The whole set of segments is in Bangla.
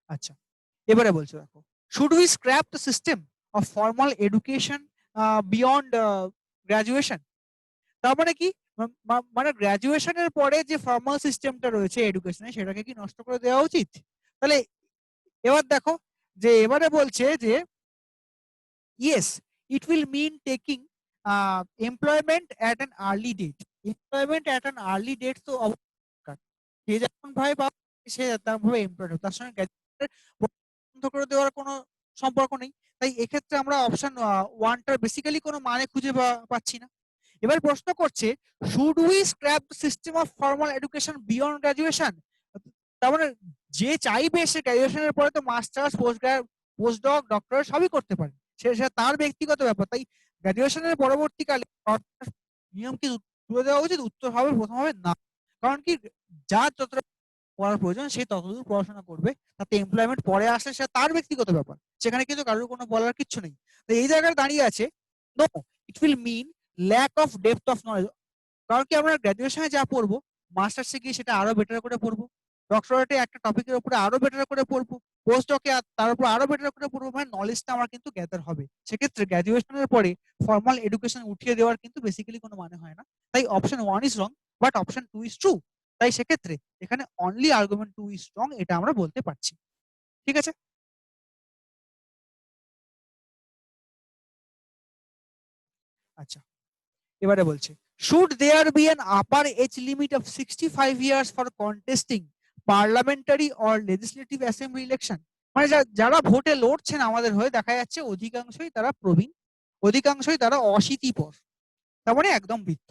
আচ্ছা, এবারে বলছো দেখো, should we scrap the system of formal education beyond graduation? তার মানে কি, মানে গ্রাজুয়েশনের পরে যে ফর্মাল সিস্টেমটা রয়েছে এডুকেশনে সেটাকে কি নষ্ট করে দেওয়া উচিত? তাহলে এবার দেখো, যে এবারে বলছে যে yes, it will mean taking employment at an early date. Employment at an early date তো অবশ্যই, সে যখন ভাই বা সে তার ভাবে এমপ্লয়েড তার সঙ্গে গ্র্যাজুয়েশনের বন্ধ করে দেওয়ার কোনো সম্পর্ক নেই। তাই এক্ষেত্রে আমরা অপশন ওয়ানটার বেসিক্যালি কোনো মানে খুঁজে পাচ্ছি না। এবার প্রশ্ন করছে, should we scrap the system of formal education beyond graduation? তার মানে যে চাইবে সে গ্র্যাজুয়েশনের পরে তো মাস্টার্স, পোস্ট ডক, ডক্টর সবই করতে পারে, সে তার ব্যক্তিগত ব্যাপার। তাই গ্র্যাজুয়েশনের পরবর্তীকালে নিয়ম কি তুলে দেওয়া উচিত? উত্তর হবে প্রথম হবে না। কারণ কি, যার যতটা পড়ার প্রয়োজন সে ততদূর পড়াশোনা করবে, তাতে এমপ্লয়মেন্ট পরে আসলে সে তার ব্যক্তিগত ব্যাপার, সেখানে কিন্তু কারোর কোনো বলার কিচ্ছু নেই। তো এই জায়গায় দাঁড়িয়ে আছে no, it will mean lack of depth of knowledge. কারণ কি, আমরা গ্র্যাজুয়েশনে যা পড়বো মাস্টার্সে গিয়ে সেটা আরো বেটার করে পড়বো, ডক্টরেটে একটা টপিকের উপরে আরো বেটার করে পড়বো, পোস্ট ডকে তার উপর আরো বেটার করে পড়বো, মানে নলেজটা আমার কিন্তু গ্যাদার হবে। সেক্ষেত্রে গ্র্যাজুয়েশনের পরে ফর্মাল এডুকেশন উঠিয়ে দেওয়ার কিন্তু বেসিক্যালি কোনো মানে হয় না। তাই option one is wrong, but option two is true. তাই সেক্ষেত্রে এখানে only argument two is wrong, এটা আমরা বলতে পারছি। ঠিক আছে। আচ্ছা, এবারে বলছে, should there be an upper age limit of 65 years for contesting parliamentary or legislative assembly election? মানে যারা ভোটে লড়ছেন আমাদের হয়ে, দেখা যাচ্ছে অধিকাংশই তারা প্রবীণ, অধিকাংশই তারা অশীতিপর, তার মানে একদম বৃদ্ধ।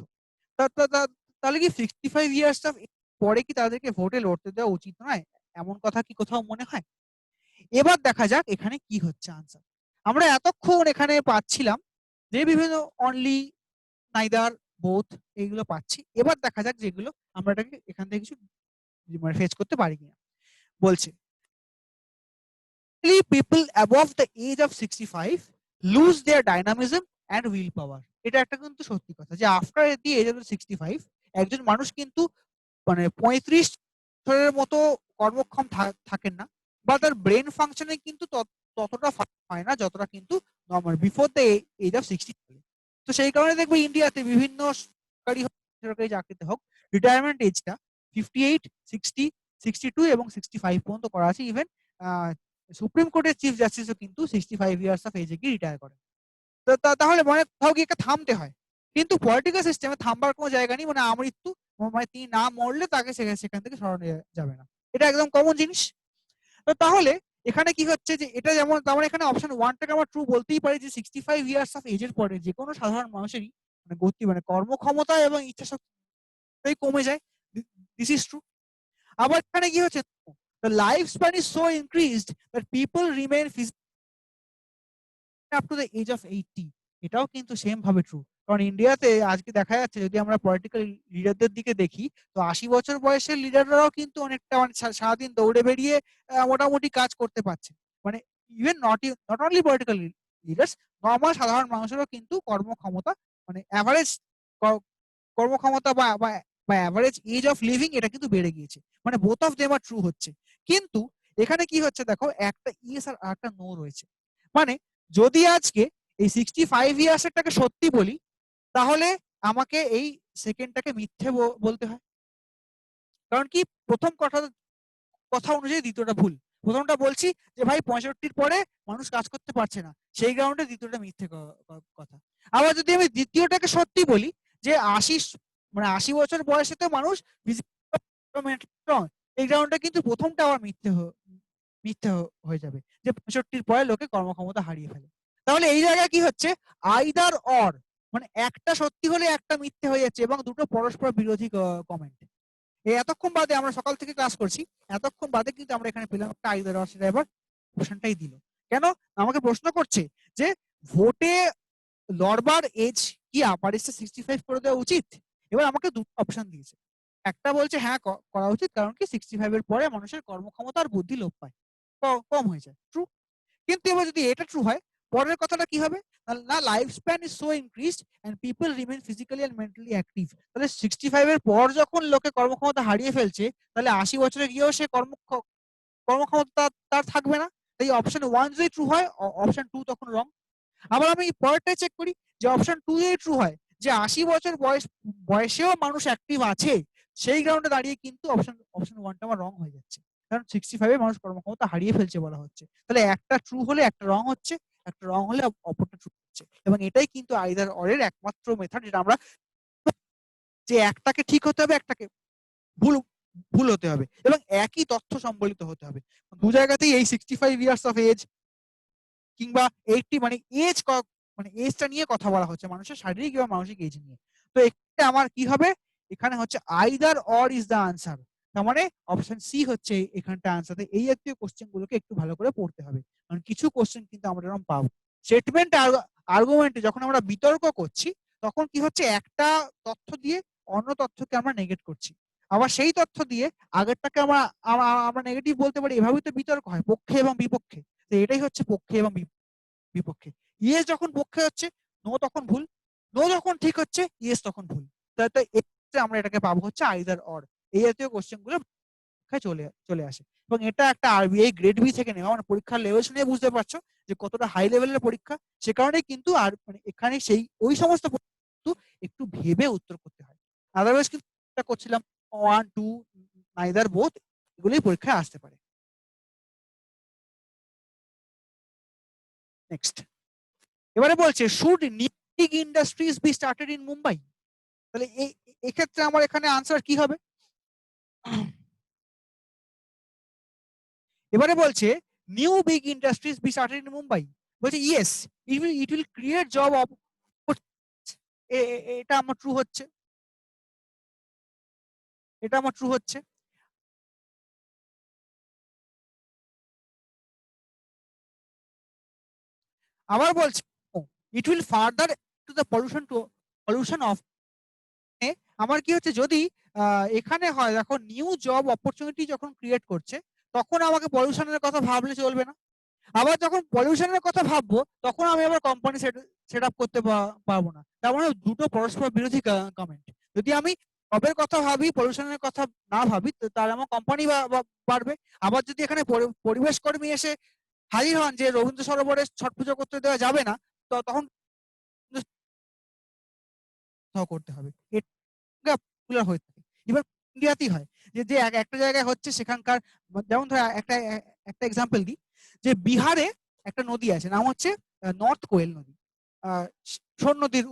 তাহলে কি 65 ইয়ার্স পরে কি তাদেরকে ভোটে লড়তে দেওয়া উচিত নয়? এমন কথা কি কোথাও মনে হয়? এবার দেখা যাক এখানে কি হচ্ছে আনসার। আমরা এতক্ষণ এখানে পাচ্ছিলাম যে বিভিন্ন অনলি, নাইদার, বোথ, এইগুলো পাচ্ছি। এবার দেখা যাক যেগুলো আমরা এটাকে এখান থেকে কিছু মানে ফেচ করতে পারি কিনা। বলছে, people above the age of 65 lose their dynamism and will power. এটা একটা কিন্তু সত্যি কথা যে আফটার দি এজ অফ 65 একজন মানুষ কিন্তু মানে 35 বছরের মতো কর্মক্ষম থাকেন না, বা তার ব্রেন ফাংশনে কিন্তু ততটা হয় না যতটা কিন্তু normal before the age of 60। তো সেই কারণে দেখবে ইন্ডিয়াতে বিভিন্ন সরকারি বেসরকারি চাকরিতে হোক রিটায়ারমেন্ট এজটা 58, 60, 62 এবং 65 পর্যন্ত করা আছে। ইভেন সুপ্রিম কোর্টের চিফ জাস্টিসও কিন্তু 65 ইয়ার্স অফ এজে গিয়ে রিটায়ার করেন। তো তাহলে মানে কোথাও গিয়ে একটা থামতে হয়, কিন্তু পলিটিক্যাল সিস্টেমে থামবার কোনো জায়গা নেই। মানে আমৃত্যু, মানে তিনি না মরলে তাকে সেখান থেকে সরানো যাবে না, এটা একদম কমন জিনিস। তো তাহলে এখানে কি হচ্ছে যে এটা যেমন, তার মানে এখানে অপশন ওয়ানটাকে আমরা ট্রু বলতেই পারি যে 65 ইয়ার্স অফ এজের পরে যে কোনো সাধারণ মানুষেরই মানে গতি, মানে কর্মক্ষমতা এবং ইচ্ছা শক্তি কমে যায়। This is true. আবার এখানে কি হচ্ছে, the lifespan is so increased that people remain physically up to the age of 80। এটাও কিন্তু সেম ভাবে ট্রু। কারণ ইন্ডিয়াতে আজকে দেখা যাচ্ছে যদি আমরা পলিটিক্যাল লিডারদের দিকে দেখি, তো 80 বছর বয়সের লিডাররাও কিন্তু অনেকটা মানে সারাদিন দৌড়ে বেরিয়ে মোটামুটি কাজ করতে পারছে। মানে even not only political leaders, normal সাধারণ মানুষেরও কিন্তু কর্মক্ষমতা, মানে অ্যাভারেজ কর্মক্ষমতা বা অ্যাভারেজ এজ অফ লিভিং এটা কিন্তু বেড়ে গিয়েছে। মানে both of them are true হচ্ছে। কিন্তু এখানে কি হচ্ছে দেখো, একটা ইয়েস আর একটা নো রয়েছে। মানে যদি আজকে এই 65 ইয়ার্সেরটাকে সত্যি বলি, তাহলে আমাকে এই সেকেন্ডটাকে মিথ্যে বলতে হয়। কারণ কি, প্রথম কথা অনুযায়ী দ্বিতীয়টা ভুল। প্রথমটা বলছি যে ভাই 65 পরে মানুষ কাজ করতে পারছে না, সেই গ্রাউন্ডে দ্বিতীয়টা মিথ্যে কথা। আবার যদি আমি দ্বিতীয়টাকে সত্যি বলি যে 80 বছর বয়সে তো মানুষ এই গ্রাউন্ডে কিন্তু প্রথমটা আবার মিথ্যে হয়ে যাবে যে 65 পরে লোকে কর্মক্ষমতা হারিয়ে ফেলে। তাহলে এই জায়গায় কি হচ্ছে, আইদার অর, মানে একটা সত্যি হলে একটা মিথ্যে হয়ে যাচ্ছে এবং দুটো পরস্পর বিরোধী কমেন্ট। এই এতক্ষণ বাদে আমরা সকাল থেকে ক্লাস করছি, এতক্ষণ বাদে কিন্তু আমরা এখানে পেলাম একটা আইদার অর, সেটা এবার অপশনটাই দিল। কেন আমাকে প্রশ্ন করছে যে ভোটে লড়বার এজ কি আপার এজটা 65 করে দেওয়া উচিত? এবার আমাকে দুটো অপশন দিয়েছে। একটা বলছে হ্যাঁ করা উচিত, কারণ কি 65 এর পরে মানুষের কর্মক্ষমতা আর বুদ্ধি লোপ পায়, কম হয়ে যায়, ট্রু। কিন্তু এবার যদি এটা ট্রু হয়, পরের কথাটা কি হবে না, life span is so increased and people remain physically and mentally active. তাহলে 65 এর পর যখন লোকে কর্মক্ষমতা হারিয়ে ফেলছে, তাহলে 80 বছরে গিয়েও সে কর্মক্ষমতা তার থাকবে না। তাই অপশন 1 যদি ট্রু হয় অপশন 2 তখন রং। আবার আমি পরেরটা চেক করি যে অপশন 2 যদি ট্রু হয় যে 80 বছর বয়সেও মানুষ অ্যাক্টিভ আছে, সেই গ্রাউন্ডে দাঁড়িয়ে কিন্তু অপশন 1টা আমার রং হয়ে যাচ্ছে। কারণ 65 এ মানুষ কর্মক্ষমতা হারিয়ে ফেলছে বলা হচ্ছে। তাহলে একটা ট্রু হলে একটা রং হচ্ছে, একটা রং হলে অপরটা ট্রু হচ্ছে। এবং এটাই কিন্তু আইদার অর এর একমাত্র মেথড, যেটা আমরা যে একটাকে ঠিক হতে হবে, একটাকে ভুল ভুল হতে হবে এবং একই তথ্য সম্বলিত হতে হবে। দু জায়গাতেই এই 65 ইয়ার্স অফ এজ কিংবা 80 মানে এজ, মানে এজটা নিয়ে কথা বলা হচ্ছে, মানুষের শারীরিক এবং মানসিক এজ নিয়ে। তো এখানে আমার কি হবে, এখানে হচ্ছে either or is the answer. তার মানে অপশন সি হচ্ছে এখানটা আনসার। এই জাতীয় কোশ্চেন গুলোকে একটু ভালো করে পড়তে হবে, কারণ কিছু কোশ্চেন কিন্তু আমরা এরকম পাবো। স্টেটমেন্ট আর্গুমেন্টে যখন আমরা বিতর্ক করছি তখন কি হচ্ছে, একটা তথ্য দিয়ে অন্য তথ্যকে আমরা নেগেট করছি, আবার সেই তথ্য দিয়ে আগেরটাকে আমরা আমরা নেগেটিভ বলতে পারি। এভাবেই তো বিতর্ক হয়, পক্ষে এবং বিপক্ষে। তো এটাই হচ্ছে পক্ষে এবং বিপক্ষে। ইয়েস যখন পক্ষে হচ্ছে নো তখন ভুল, নো যখন ঠিক হচ্ছে ইয়েস তখন ভুল। তো এক্ষেত্রে আমরা এটাকে পাবো হচ্ছে আইদার অর। এই জাতীয় কোশ্চেন গুলো পরীক্ষায় চলে আসে এবং এটা একটা আরবিআই গ্রেড বি থেকে নেওয়া, মানে পরীক্ষার লেভেল শুনে বুঝতে পারছো যে কতটা হাই লেভেলের পরীক্ষা। সে কারণেই কিন্তু আর মানে এখানে সেই ওই সমস্ত কিন্তু একটু ভেবে উত্তর করতে হয়। আদারওয়াইজ কিন্তু করছিলাম 1 2 নাইদার বোথ, এগুলোই পরীক্ষায় আসতে পারে। নেক্সট এবারে বলছে should new big industries be started in Mumbai. তাহলে এই এক্ষেত্রে আমার এখানে আনসার কি হবে? এবারে বলছে new big industries be started in Mumbai, বলছে yes it will create job এটা আমার ট্রু হচ্ছে, এটা আমার ট্রু হচ্ছে। আবার বলছে it will further to the pollution of. আমার কি হচ্ছে, যদি এখানে হয় দেখো নিউ জব অপরচুনিটি যখন ক্রিয়েট করছে তখন আমাকে পলিউশনের কথা ভাবলে চলবে না। আবার যখন পলিউশনের কথা ভাববো তখন আমি আবার কোম্পানি সেট আপ করতে পারবো না। তার মানে দুটো পরস্পর বিরোধী কমেন্ট। যদি আমি জবের কথা ভাবি, পলিউশনের কথা না ভাবি, তাহলে আমার কোম্পানি বাড়বে। আবার যদি এখানে পরিবেশ কর্মী এসে হাজির হন যে রবীন্দ্র সরোবরে ছট পুজো করতে দেওয়া যাবে না, তখন করতে হবে। এটা হয়ে থাকে। এবার ইন্ডিয়াতেই হয় যে যে একটা জায়গায় হচ্ছে সেখানকার, যেমন ধর একটা একটা এক্সাম্পল দিই, যে বিহারে একটা নদী আছে, নাম হচ্ছে নর্থ কোয়েল নদী, সোন নদীর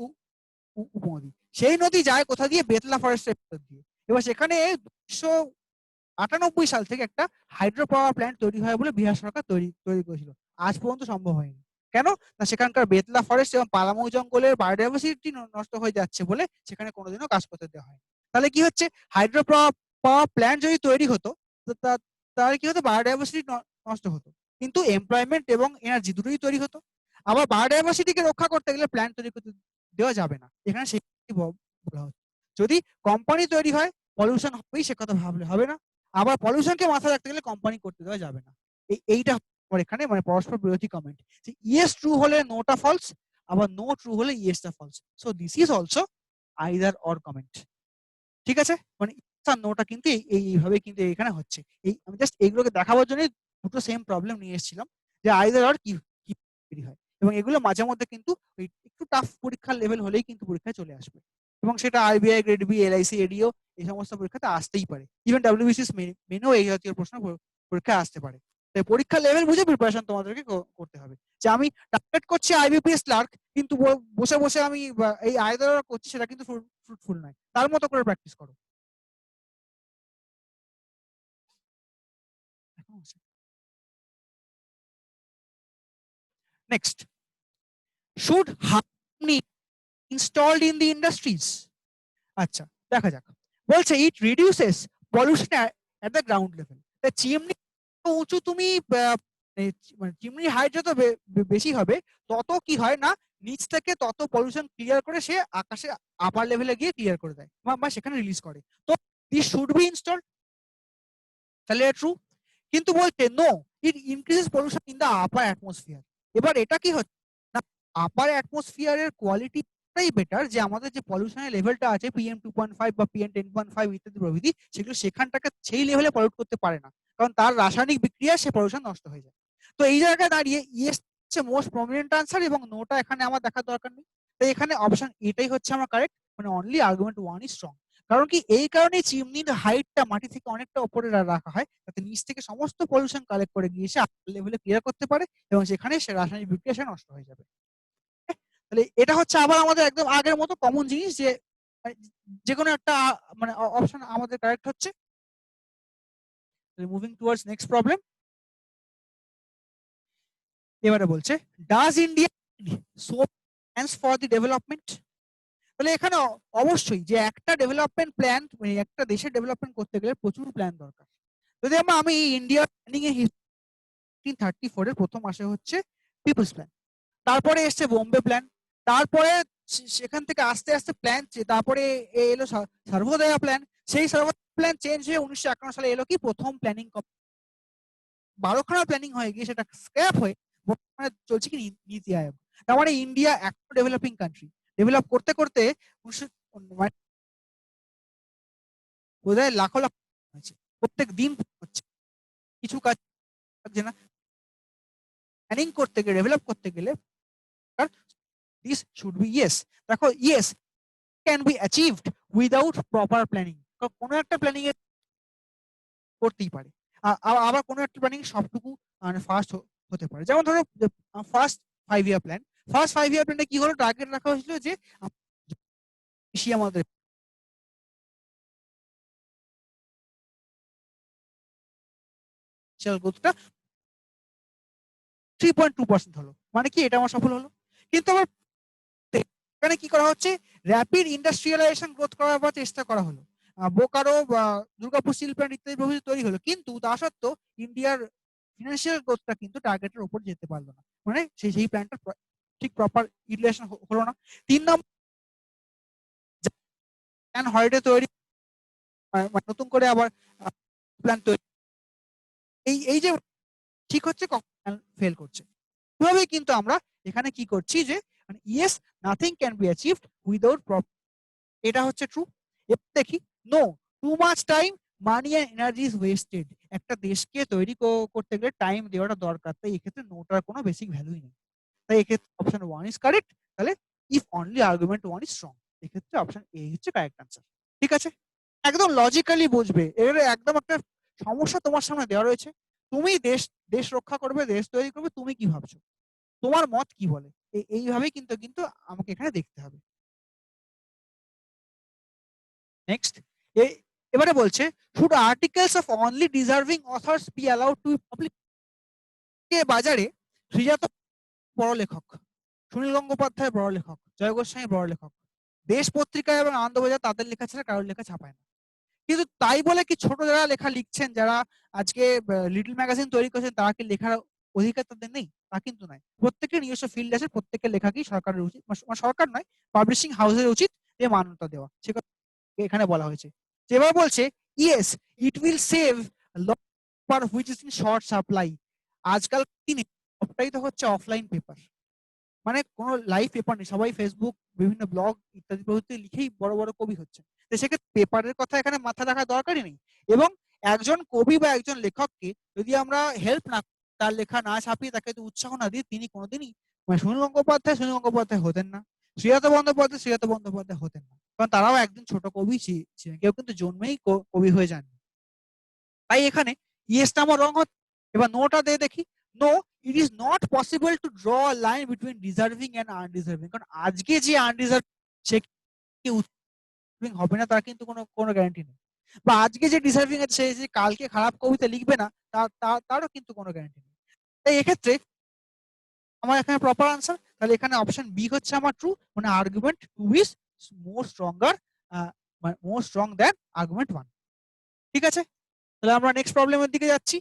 উপনদী। সেই নদী যায় কোথা দিয়ে? বেতলা ফরেস্টের ভেতর দিয়ে। এবার সেখানে 1998 সাল থেকে একটা হাইড্রো পাওয়ার প্ল্যান্ট তৈরি হয় বলে বিহার সরকার তৈরি করেছিল। আজ পর্যন্ত সম্ভব হয়নি। কেন না সেখানকার বেতলা ফরেস্ট এবং পালামৌ জঙ্গলের বায়োডাইভার্সিটি নষ্ট হয়ে যাচ্ছে বলে সেখানে কোনোদিনও কাজ করতে দেওয়া হয়। তাহলে কি হচ্ছে, হাইড্রো পাওয়ার প্ল্যান্ট যদি তৈরি হতো তাহলে কি হতো, বায়োডাইভার্সিটি নষ্ট হতো, কিন্তু এমপ্লয়মেন্ট এবং এনার্জি দুটোই তৈরি হতো। আবার বায়োডাইভার্সিটিকে রক্ষা করতে গেলে প্ল্যান্ট তৈরি করতে দেওয়া যাবে না, এখানে সেই বলা হচ্ছে। যদি কোম্পানি তৈরি হয় পলিউশন হবেই, সে কথা ভাবলে হবে না। আবার পলিউশনকে মাথায় রাখতে গেলে কোম্পানি করতে দেওয়া যাবে না। এইটা এখানে মানে পরস্পর বিরোধী কমেন্ট। ইয়েস ট্রু হলে নোটা ফলস, আবার নো ট্রু হলে ইয়েসটা false. So this is also either or comment. ঠিক আছে, মানে আর নোটা কিন্তু এইভাবে কিন্তু এখানে হচ্ছে। আমি জাস্ট এইগুলোকে দেখাবার জন্য দুটো সেম প্রবলেম নিয়ে এসেছিলাম যে আইদার অর কি কি হয়, এবং এগুলো মাঝে মধ্যে কিন্তু একটু টাফ পরীক্ষার লেভেল হলেই কিন্তু পরীক্ষায় চলে আসবে, এবং সেটা RBI grade B, LIC, ADO এই সমস্ত পরীক্ষাতে আসতেই পারে। ইভেন ডাব্লিউবিসিএস মেনেও এই জাতীয় প্রশ্ন পরীক্ষায় আসতে পারে। তাই পরীক্ষার লেভেল বুঝে প্রিপারেশন তোমাদেরকে করতে হবে। যে আমি টার্গেট করছি আইবিপিএস ক্লার্ক, কিন্তু বসে বসে আমি এই আইদার করছি, সেটা কিন্তু ফ্রুটফুল নয়। তার মতো করে প্র্যাকটিস করো। Next, should harmony installed in the industries. আচ্ছা দেখা যাক, বলছে it reduces pollution at the ground level. Chimney উঁচু তুমি মানে চিমনি হাইট যত বেশি হবে তত কি হয় না, নিচ থেকে তত পলিউশন ক্লিয়ার করে সে আকাশে আপার লেভেলে গিয়ে ক্লিয়ার করে দেয় বা সেখানে রিলিজ করে। তো দিস শুড বি ইনস্টলড, তাহলে ট্রু। কিন্তু বলছে no, it increases pollution in the upper atmosphere. এবার এটা কি হচ্ছে না, আপার অ্যাটমসফিয়ারের কোয়ালিটি এতটাই বেটার যে আমাদের যে পলিউশনের লেভেলটা আছে PM2.5 বা PM10.5 ইত্যাদি প্রভৃতি, সেগুলো সেখানটাকে সেই লেভেলে পলিউট করতে পারে না, কারণ তার রাসায়নিক বিক্রিয়া সে পলিউশন নষ্ট হয়ে যায়। তো এই জায়গায় দাঁড়িয়ে ইয়েস হচ্ছে মোস্ট প্রমিনেন্ট আনসার এবং নোটা এখানে আমার দেখার দরকার নেই। তাই এখানে অপশন এটাই হচ্ছে আমার কারেক্ট, মানে অনলি আর্গুমেন্ট 1 ইজ স্ট্রং। কারণ কি, এই কারণেই চিমনির হাইটটা মাটি থেকে অনেকটা উপরে রাখা হয়, যাতে নিচ থেকে সমস্ত পলিউশন কালেক্ট করে গিয়ে সে আপার লেভেলে ক্লিয়ার করতে পারে এবং সেখানে সে রাসায়নিক বিক্রিয়া সে নষ্ট হয়ে যাবে। তাহলে এটা হচ্ছে আবার আমাদের একদম আগের মতো কমন জিনিস যে যে কোনো একটা মানে অপশন আমাদের কারেক্ট হচ্ছে। Moving towards next problem. এবারে বলছে, does India so plans for the development? তাহলে এখানে অবশ্যই যে একটা ডেভেলপমেন্ট প্ল্যান, মানে একটা দেশের ডেভেলপমেন্ট করতে গেলে প্রচুর প্ল্যান দরকার। যদি আমি ইন্ডিয়া প্ল্যানিং এর 1934 এর প্রথম আসে হচ্ছে পিপলস প্ল্যান, তারপরে এসছে বোম্বে প্ল্যান, তারপরে সেখান থেকে আস্তে আস্তে প্ল্যান, তারপরে এলো সর্বোদয়া প্ল্যান, সেই সর্বোদয়া প্ল্যান চেঞ্জ হয়ে 1951 সালে এলো কি প্রথম প্ল্যানিং, 12খানা প্ল্যানিং হয়ে গিয়ে সেটা স্ক্র্যাপ হয়ে বর্তমানে চলছে কি নীতি আয়োগ। তার মানে ইন্ডিয়া একটা ডেভেলপিং কান্ট্রি, ডেভেলপ করতে করতে বোধহয় লাখো লাখ হচ্ছে, প্রত্যেক দিন হচ্ছে, কিছু কাজ লাগছে না। প্ল্যানিং করতে গেলে, ডেভেলপ করতে গেলে দিস শুড বি ইয়েস। দেখো, yes can be achieved without proper planning. কোনো একটা প্ল্যানিং এ করতেই পারে, আবার কোনো একটা প্ল্যানিং সবটুকু মানে ফার্স্ট হতে পারে। যেমন ধরো ফার্স্ট 5 ইয়ার প্ল্যান, ফার্স্ট 5 ইয়ার প্ল্যানে কি হলো, টার্গেট রাখা হয়েছিল যে বেশি আমাদের গ্রোথটা 3.2% হলো, মানে কি এটা আমার সফল হলো। কিন্তু আবার এখানে কি করা হচ্ছে, র্যাপিড ইন্ডাস্ট্রিয়ালাইজেশন গ্রোথ করার পর চেষ্টা করা হলো, বোকারো বা দুর্গাপুর স্টিল প্ল্যান্ট ইত্যাদি প্রভৃতি তৈরি হলো, কিন্তু তা সত্ত্বেও ইন্ডিয়ার ফিনান্সিয়াল গ্রোথটা কিন্তু টার্গেটের উপর যেতে পারলো না, মানে সেই প্ল্যানটা ঠিক প্রপার ইউটিলাইজেশন হলো না। 3 নম্বর, প্ল্যান হলিডে তৈরি, নতুন করে আবার প্ল্যান তৈরি, এই যে ঠিক হচ্ছে কখন ফেল করছে। এভাবেই কিন্তু আমরা এখানে কি করছি যে yes nothing can be achieved without proper, এটা হচ্ছে ট্রু। এবার দেখি, no, too much time money and energy is wasted. একটা দেশকে তৈরি করতে গেলে টাইম দেওয়াটা দরকার, তাই এক্ষেত্রে নোটার কোনো বেসিক ভ্যালুই নেই। তাই এক্ষেত্রে অপশন 1 ইজ কারেক্ট। তাহলে if only argument 1 is strong, এক্ষেত্রে অপশন এ হচ্ছে কারেক্ট আনসার। ঠিক আছে, একদম লজিক্যালি বুঝবে, এর একদম একটা সমস্যা তোমার সামনে দেওয়া রয়েছে, তুমি দেশ দেশ রক্ষা করবে, দেশ তৈরি করবে, তুমি কি ভাবছো, তোমার মত কি বলে, এইভাবেই কিন্তু কিন্তু আমাকে এখানে দেখতে হবে। নেক্সট, এবারে বলছে, should articles of only deserving authors be allowed to public? বাজারে শ্রীজাত বড় লেখক, সুনীল গঙ্গোপাধ্যায় বড় লেখক, জয় গোস্বামী বড় লেখক, দেশ পত্রিকা এবং আনন্দবাজার তাদের লেখা ছাড়া কারোর লেখা ছাপায় না। কিন্তু তাই বলে কি ছোট যারা লেখা লিখছেন, যারা আজকে লিটল ম্যাগাজিন তৈরি করেছেন, তারা কি লেখার অধিকার তাদের নেই? তা কিন্তু নয়, প্রত্যেকের নিজস্ব ফিল্ড আছে, প্রত্যেকের লেখাকেই সরকারের উচিত, সরকার নয়, পাবলিশিং হাউসের উচিত যে মান্যতা দেওয়া, সে কথা এখানে বলা হয়েছে। এবার বলছে, yes it will save lot paper which is in short supply. আজকাল দিনে সবটাই তো হচ্ছে অফলাইন পেপার, মানে কোনো লাইভ পেপার নেই, সবাই ফেসবুক, বিভিন্ন ব্লগ ইত্যাদি প্রভৃতি লিখেই বড় বড় কবি হচ্ছে। তো সেক্ষেত্রে পেপারের কথা এখানে মাথা রাখার দরকারই নেই। এবং একজন কবি বা একজন লেখককে যদি আমরা হেল্প না, তার লেখা না ছাপিয়ে তাকে যদি উৎসাহ না দিই, তিনি কোনোদিনই মানে সুনীল গঙ্গোপাধ্যায় হতেন না, শ্রীজাত বন্দ্যোপাধ্যায় হতেন না, কারণ তারাও একদিন ছোট কবি ছিলেন, কেউ কিন্তু জন্মেই কবি হয়ে যাননি। তাই এখানে ইয়েসটা আমার রং হচ্ছে। এবার নোটা দিয়ে দেখি, no, it is not possible to draw a line between deserving and undeserving. কারণ আজকে যে আনডিজার্ভিং সে কি হবে না তার কিন্তু কোনো গ্যারান্টি নেই, বা আজকে যে ডিজার্ভিং আছে সে যে কালকে খারাপ কবিতা লিখবে না তারও কিন্তু কোনো গ্যারান্টি নেই। তাই এক্ষেত্রে আমার এখানে প্রপার আনসার, তাহলে এখানে অপশন বি হচ্ছে আমার ট্রু, মানে argument 2 is more stronger, more strong than argument 1। ঠিক আছে, তাহলে আমরা নেক্সট প্রবলেমের দিকে যাচ্ছি।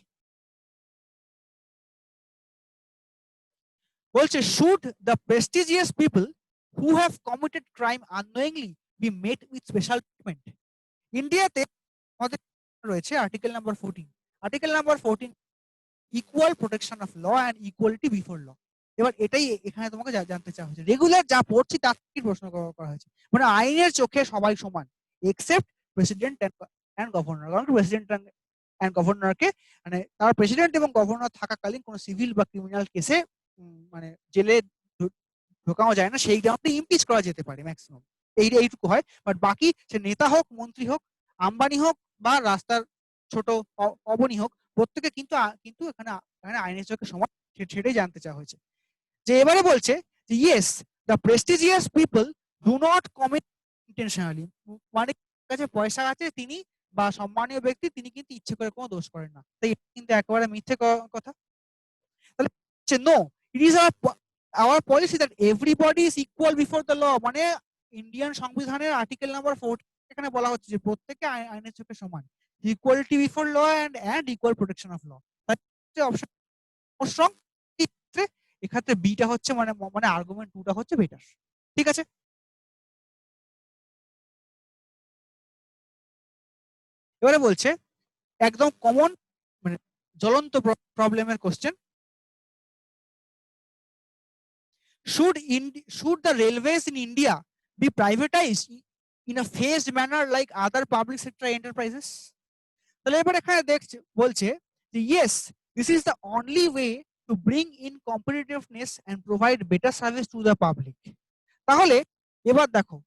বলছে, should the prestigious people who have committed crime unknowingly be met with special treatment? ইন্ডিয়াতে আমাদের রয়েছে article number 14। Article number 14, equal protection of law and equality before law. এবার এটাই এখানে তোমাকে জানতে চাওয়া হয়েছে, রেগুলার যা পড়ছি তার থেকে প্রশ্ন করা হয়েছে, মানে আইনের চোখে সবাই সমান এক্সেপ্ট প্রেসিডেন্ট অ্যান্ড গভর্নর। কারণ প্রেসিডেন্ট অ্যান্ড গভর্নরকে মানে তার প্রেসিডেন্ট এবং গভর্নর থাকাকালীন কোনো সিভিল বা ক্রিমিনাল কেসে মানে জেলে ঢোকানো যায় না, সেই গ্রাউন্ডে ইমপিচ করা যেতে পারে ম্যাক্সিমাম, এইটুকু হয়। বাট বাকি সে নেতা হোক, মন্ত্রী হোক, আম্বানি হোক বা রাস্তার ছোট অবনী হোক, প্রত্যেকে কিন্তু কিন্তু এখানে এখানে আইনের চোখে সমান, সেটাই জানতে চাওয়া হয়েছে। যে এবারে বলছে যে yes the prestigious people do not commit intentionally, মানে কাছে পয়সা আছে তিনি বা সম্মানীয় ব্যক্তি তিনি কিন্তু ইচ্ছে করে কোনো দোষ করেন না, তাই কিন্তু একেবারে মিথ্যে কথা। তাহলে no, it is our policy that everybody is equal before the law, মানে ইন্ডিয়ান সংবিধানের আর্টিকেল নাম্বার 4 এখানে বলা হচ্ছে যে প্রত্যেকে আইনের চোখে সমান, equality before law and equal protection of law. Option strong, এক্ষেত্রে বিটা হচ্ছে মানে মানে আর্গুমেন্ট 2টা হচ্ছে বেটার। ঠিক আছে, এবারে বলছে একদম কমন মানে জ্বলন্ত প্রবলেমের question, should the railways in India be privatized in a phased manner like other public sector enterprises? তাহলে এবার এখানে দেখছে বলছে যে yes, this is the only way to bring in competitiveness and provide better service to the public। তাহলে এবার দেখো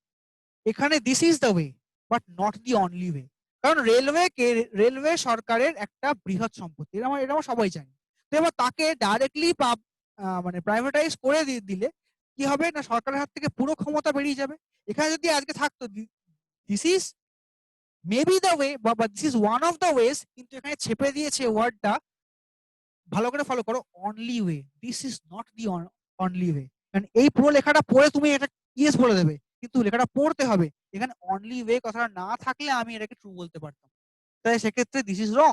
এখানে this is the way but not the only way, কারণ রেলওয়ে সরকারের একটা বৃহৎ সম্পত্তি, এটা আমরা সবাই জানি। তো এবার তাকে ডাইরেক্টলি মানে প্রাইভেটাইজ করে দিলে কি হবে না, সরকারের হাত থেকে পুরো ক্ষমতা বেরিয়ে যাবে। এখানে যদি আজকে থাকতো this is maybe the way বা this is one of the ways, কিন্তু এখানে ছেপে দিয়েছে ওয়ার্ডটা, ভালো করে ফলো করো, only way, this is not the only way. কারণ এই পুরো লেখাটা পড়ে তুমি এটা ইয়েস বলে দেবে, কিন্তু লেখাটা পড়তে হবে, এখানে অনলি ওয়ে কথাটা না থাকলে আমি এটাকে ট্রু বলতে পারতাম। তাই সেক্ষেত্রে this is wrong,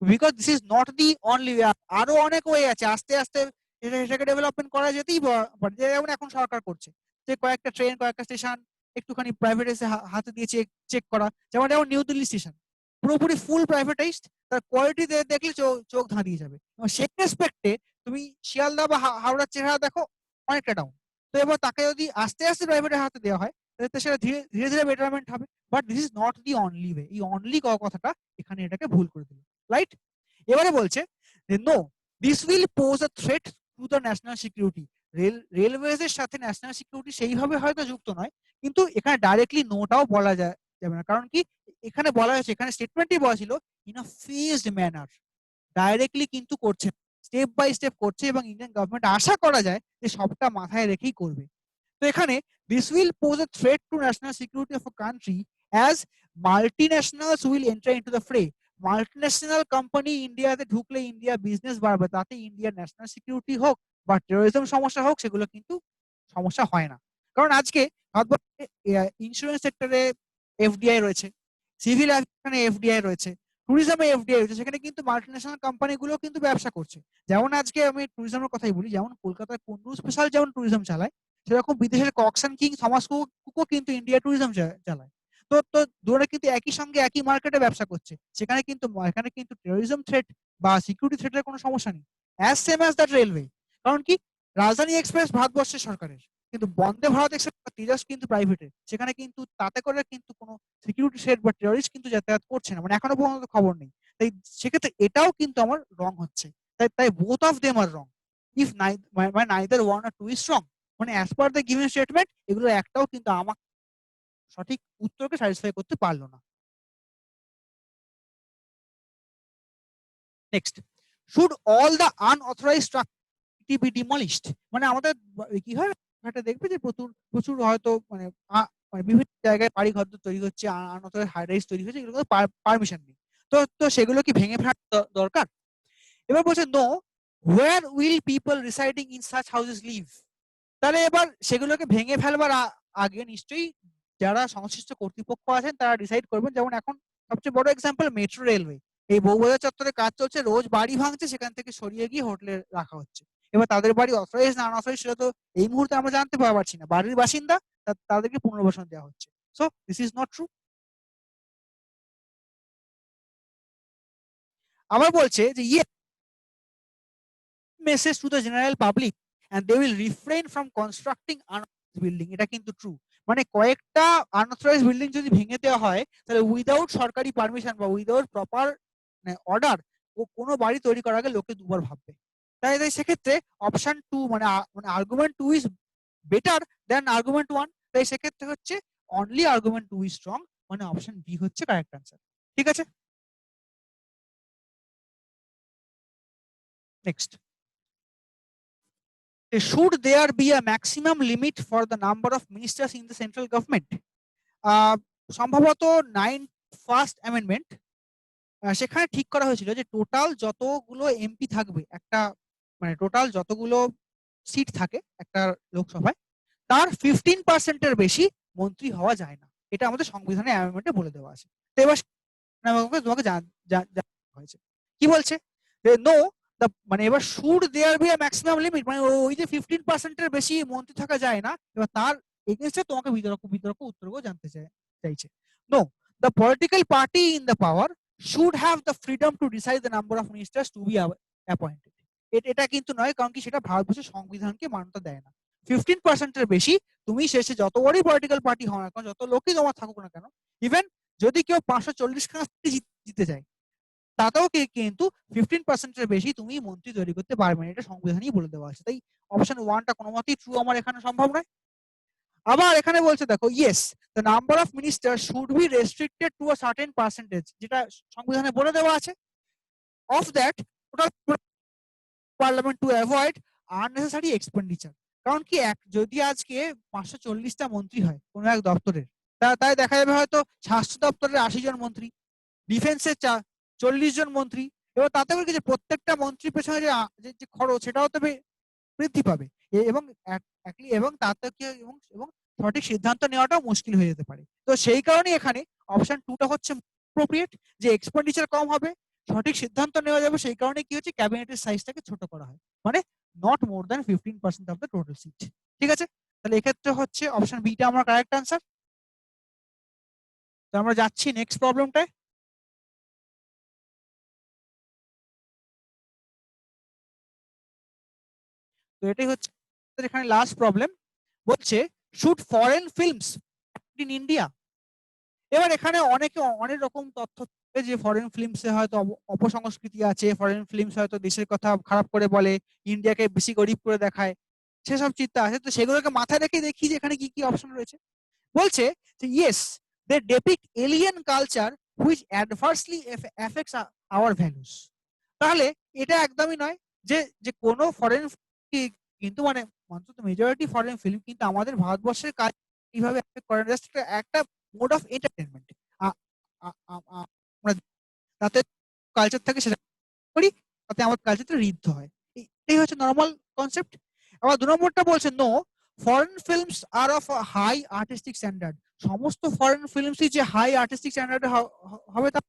because this is not the only way. আরো অনেক ওয়ে আছে, আস্তে আস্তে এটাকে ডেভেলপমেন্ট করা যেতেই পারে, যেমন এখন সরকার করছে যে কয়েকটা ট্রেন কয়েকটা স্টেশন একটুখানি প্রাইভেট এসে হাতে দিয়ে চেক করা, যেমন যেমন নিউ দিল্লি স্টেশন পুরোপুরি ফুল প্রাইভেটাইজড, তার কোয়ালিটি দেখলে চোখ ধাঁধিয়ে যাবে। সেই রেসপেক্টে তুমি শিয়ালদা বা হাওড়ার চেহারা দেখো অনেকটা ডাউন, তো এবার তাকে যদি আস্তে আস্তে প্রাইভেটের হাতে দেওয়া হয় তাহলে সেটা ধীরে ধীরে ধীরে বেটারমেন্ট হবে। But this is not the only way, এই অনলি কথাটা এখানে এটাকে ভুল করে দিল, রাইট। এবারে বলছে যে no, this will pose a threat to the national security. Railways এর সাথে ন্যাশনাল সিকিউরিটি সেইভাবে হয়তো যুক্ত নয়, কিন্তু এখানে ডাইরেক্টলি নোটাও বলা যাবে না, কারণ কি এখানে বলা হয়েছে, এখানে স্টেটমেন্টই বলা ছিল ইন আ ফেজড ম্যানার, ডাইরেক্টলি কিন্তু করছে, স্টেপ বাই স্টেপ করছে, এবং ইন্ডিয়ান গভর্নমেন্ট আশা করা যায় যে সবটা মাথায় রেখেই করবে। তো এখানে this will pose a threat to national security of a country as multinationals will enter into the fray. Multinational company ইন্ডিয়াতে ঢুকলে ইন্ডিয়া বিজনেস বাড়বে, তাতে ইন্ডিয়ার ন্যাশনাল সিকিউরিটি হোক বা টেরোরিজম সমস্যা হোক সেগুলো কিন্তু সমস্যা হয় না। কারণ আজকে ভারতবর্ষে ইন্স্যুরেন্স সেক্টরে এফডিআই রয়েছে, সিভিল অ্যাভিয়েশনে এফডিআই রয়েছে, ট্যুরিজমে এফডিআই রয়েছে, সেখানে কিন্তু মাল্টিন্যাশনাল কোম্পানিগুলো কিন্তু ব্যবসা করছে। যেমন আজকে আমি ট্যুরিজমের কথাই বলি, যেমন কলকাতায় কুন্ডু স্পেশাল যেমন ট্যুরিজম চালায়, সেরকম বিদেশের কক্স অ্যান্ড কিং থমাস কুকও কিন্তু ইন্ডিয়া ট্যুরিজম চালায়। তো দুটোরা কিন্তু একই সঙ্গে একই মার্কেটে ব্যবসা করছে, এখানে কিন্তু টেরোরিজম থ্রেট বা সিকিউরিটি থ্রেটের কোনো সমস্যা নেই, as same as that railway. কারণ কি রাজধানী এক্সপ্রেস ভারতবর্ষের সরকারের, কিন্তু বন্দে ভারত এক্সপ্রেস বা তেজস কিন্তু প্রাইভেটের, সেখানে কিন্তু তাতে করে কিন্তু কোনো সিকিউরিটি থ্রেট বা টেররিস্ট কিন্তু যাতায়াত করছে না, মানে এখনো পর্যন্ত খবর নেই। তাই সেক্ষেত্রে এটাও কিন্তু আমার রং হচ্ছে, তাই তাই both of them are wrong, if neither one or two is wrong, মানে as per the given statement এগুলো একটাও কিন্তু আমাকে সঠিক উত্তরকে স্যাটিসফাই করতে পারলো না। Next, should all the unauthorised structure be demolished, মানে আমাদের কি হয় এটা দেখবে যে প্রচুর প্রচুর হয়তো মানে মানে বিভিন্ন জায়গায় বাড়ি ঘর তৈরি হচ্ছে, আনঅথরাইজড হাই রাইজ তৈরি হচ্ছে, এগুলো পারমিশন নেই, তো তো সেগুলো কি ভেঙে ফেলা দরকার? এবার বলছে no, where will people residing in such houses live. তাহলে এবার সেগুলোকে ভেঙে ফেলবার আগে নিশ্চয়ই যারা সংশ্লিষ্ট কর্তৃপক্ষ আছেন তারা ডিসাইড করবেন। যেমন এখন সবচেয়ে বড় এক্সাম্পল মেট্রো রেলওয়ে, এই বউবাজার চত্বরে কাজ চলছে, রোজ বাড়ি ভাঙছে, সেখান থেকে সরিয়ে গিয়ে হোটেলে রাখা হচ্ছে। এবার তাদের বাড়ি অথরাইজ না আনঅথরাইজ সেটা তো এই মুহূর্তে আমরা জানতে পারছি না, বাড়ির বাসিন্দা তাদেরকে পুনর্বাসন দেওয়া হচ্ছে। So this is not true. আবার বলছে যে ইয়ে message to the general public and they will refrain from constructing unauthorized building. এটা কিন্তু ট্রু। মানে কয়েকটা আনঅথরাইজড বিল্ডিং যদি ভেঙে দেওয়া হয় তাহলে উইদাউট সরকারি পারমিশন বা উইদাউট প্রপার অর্ডার কোনো বাড়ি তৈরি করার আগে লোকে দুবার ভাববে। তাই তাই সেক্ষেত্রে অপশন 2 মানে argument 2 is better then argument 1। তাই সেক্ষেত্রে হচ্ছে অনলি আর্গুমেন্ট 2 ইজ স্ট্রং, মানে অপশন বি হচ্ছে কারেক্ট আনসার। ঠিক আছে, next. Should there be a maximum limit for the number of ministers in the central government? সম্ভবত 91st অ্যামেন্ডমেন্ট সেখানে ঠিক করা হয়েছিল যে টোটাল যতগুলো এমপি থাকবে একটা, মানে টোটাল যতগুলো সিট থাকে একটা লোকসভায় তার 15% বেশি মন্ত্রী হওয়া যায় না। এটা আমাদের সংবিধানের অ্যামেন্ডমেন্টে বলে দেওয়া আছে। তো এবার তোমাকে হয়েছে কি বলছে যে নো মানে এবার should there be a maximum limit, মানে ওই যে 15% এর বেশি মন্ত্রী থাকা যায় না, এবার তার এগেইনস্টে তোমাকে বিতর্ক উত্তরও জানতে চাইছে। No, the political party in the power should have the freedom to decide the number of ministers to be appointed. এটা কিন্তু নয়, কারণ কি সেটা ভারতবর্ষের সংবিধানকে মান্যতা দেয় না। 15% এর বেশি তুমি শেষে যত বড়ই পলিটিক্যাল পার্টি হয় না, যত লোকই তোমার থাকুক না কেন, ইভেন যদি কেউ 540 খানা জিতে যায় তাতেও কিন্তু 15% এর বেশি তুমি মন্ত্রী তৈরি করতে পারবে না, এটা সংবিধানই বলে দেওয়া আছে। তাই অপশন 1টা কোনো মতেই ট্রু আমার এখানে সম্ভব নয়। আবার এখানে বলছে দেখো yes the number of minister should be restricted to a certain percentage, যেটা সংবিধানে বলে দেওয়া আছে, of that total parliament to avoid unnecessary expenditure. কারণ কি যদি আজকে 540টা মন্ত্রী হয় কোনো এক দপ্তরের, তাই দেখা যাবে হয়তো স্বাস্থ্য দপ্তরের 80 জন মন্ত্রী, ডিফেন্সের 40 জন মন্ত্রী, এবার তাতে করে কি যে প্রত্যেকটা মন্ত্রীর পেছনে যে খরচ সেটাও তো বৃদ্ধি পাবে এবং তাতে কি এবং সঠিক সিদ্ধান্ত নেওয়াটাও মুশকিল হয়ে যেতে পারে। তো সেই কারণে এখানে অপশন 2টা হচ্ছে অ্যাপ্রোপ্রিয়েট, যে এক্সপেন্ডিচার কম হবে, সঠিক সিদ্ধান্ত নেওয়া যাবে, সেই কারণে কি হচ্ছে ক্যাবিনেটের সাইজটাকে ছোট করা হয়, মানে not more than 15% of the total seat. ঠিক আছে, তাহলে এক্ষেত্রে হচ্ছে অপশন বিটা আমার কারেক্ট আনসার। তো আমরা যাচ্ছি নেক্সট প্রবলেমটায়। তো এটাই হচ্ছে এখানে লাস্ট প্রবলেম, বলছে should foreign films in India. এবার এখানে অনেক রকম তথ্য যে ফরেন ফিল্মসে হয়তো অপসংস্কৃতি আছে, ফরেন ফিল্মস হয়তো দেশের কথা খারাপ করে বলে, ইন্ডিয়াকে বেশি গরিব করে দেখায়, সেসব চিন্তা আছে। তো সেগুলোকে মাথায় রেখে দেখি যে এখানে কি কি অপশন রয়েছে। বলছে যে yes they depict alien culture which adversely affects our values. তাহলে এটা একদমই নয় যে যে কোনো ফরেন কিন্তু মানে অন্তত মেজরিটি ফরেন ফিল্ম কিন্তু আমাদের ভারতবর্ষের কাজ কিভাবে এফেক্ট করে, জাস্ট একটা মোড অফ এন্টারটেনমেন্ট। আমরা তাতে কালচার থাকে সেটা করি, তাতে আমার কালচারটা ঋদ্ধ হয়, এটাই হচ্ছে নর্মাল কনসেপ্ট। আবার 2 নম্বরটা বলছে no, foreign films are of high artistic standard. সমস্ত ফরেন ফিল্মসই যে হাই আর্টিস্টিক স্ট্যান্ডার্ডে হবে তা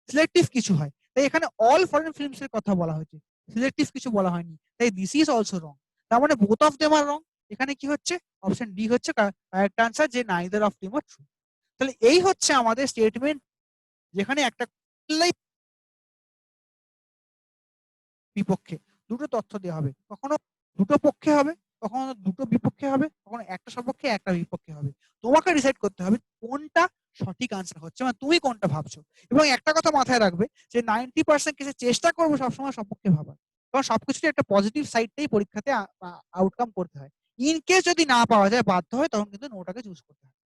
সিলেক্টিভ কিছু হয়। তাই এখানে অল ফরেন ফিল্মস এর কথা বলা হয়েছে, সিলেক্টিভ কিছু বলা হয়নি। তাই দিস ইজ অলসো রং। তার মানে both of them are wrong. এখানে কি হচ্ছে অপশন ডি হচ্ছে কারেক্ট আনসার, যে neither of them are true. তাহলে এই হচ্ছে আমাদের স্টেটমেন্ট, যেখানে একটা বিপক্ষে দুটো তথ্য দেওয়া হবে, কখনো দুটো পক্ষে হবে, কখনো দুটো বিপক্ষে হবে, কখনো একটা সপক্ষে একটা বিপক্ষে হবে। তোমাকে ডিসাইড করতে হবে কোনটা সঠিক আনসার হচ্ছে, মানে তুমি কোনটা ভাবছো। এবং একটা কথা মাথায় রাখবে যে 90% কেসে চেষ্টা করবো সবসময় সপক্ষে ভাবার, কারণ সবকিছুতে একটা পজিটিভ সাইডটাই পরীক্ষাতে আউটকাম করতে হয়। ইন কেস যদি না পাওয়া যায় বাধ্য হয় তখন কিন্তু নোটাকে চুজ করতে হয়।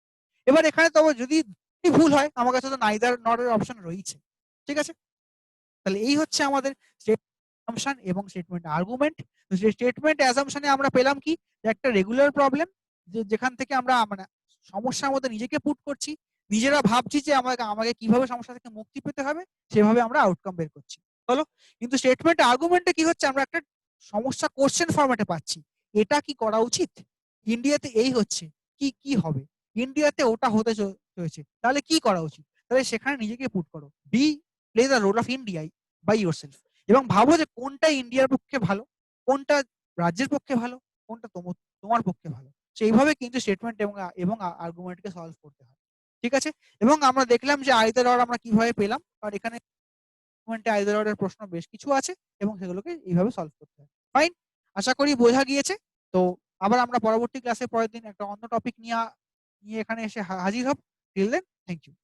এবার এখানে তবে যদি ভুল হয় আমার কাছে তো নাইদার নট এর অপশন রয়েছে। ঠিক আছে, তাহলে এই হচ্ছে আমাদের অ্যাসাম্পশন এবং স্টেটমেন্ট আর্গুমেন্ট। তো স্টেটমেন্ট অ্যাসাম্পশনে আমরা পেলাম কি, যে একটা রেগুলার প্রবলেম, যেখান থেকে আমরা মানে সমস্যার মধ্যে নিজেকে পুট করছি, নিজেরা ভাবছি যে আমাকে আমাকে কিভাবে সমস্যা থেকে মুক্তি পেতে হবে, সেভাবে আমরা আউটকাম বের করছি। বলো, কিন্তু স্টেটমেন্ট আর্গুমেন্টে কি হচ্ছে, আমরা একটা সমস্যা কোশ্চেন ফরম্যাটে পাচ্ছি, এটা কি করা উচিত, ইন্ডিয়াতে এই হচ্ছে, কি কি হবে, ইন্ডিয়াতে ওটা হতে চলেছে, তাহলে কি করা উচিত। তাহলে সেখানে নিজেকে পুট করো, be play the role of India by yourself, এবং ভাবো যে কোনটা ইন্ডিয়ার পক্ষে ভালো, কোনটা রাজ্যের পক্ষে ভালো, কোনটা তোমার পক্ষে ভালো। সেইভাবে কিন্তু স্টেটমেন্ট এবং আর্গুমেন্টকে সলভ করতে হয়। ঠিক আছে, এবং আমরা দেখলাম যে আইদার অর আমরা কিভাবে পেলাম, আর এখানে আইদার অর এর প্রশ্ন বেশ কিছু আছে এবং সেগুলোকে এইভাবে সলভ করতে হয়। ফাইন, আশা করি বোঝা গিয়েছে। তো আবার আমরা পরবর্তী ক্লাসে পরের দিন একটা অন্য টপিক নিয়ে এখানে এসে হাজির হব। Till then, thank you.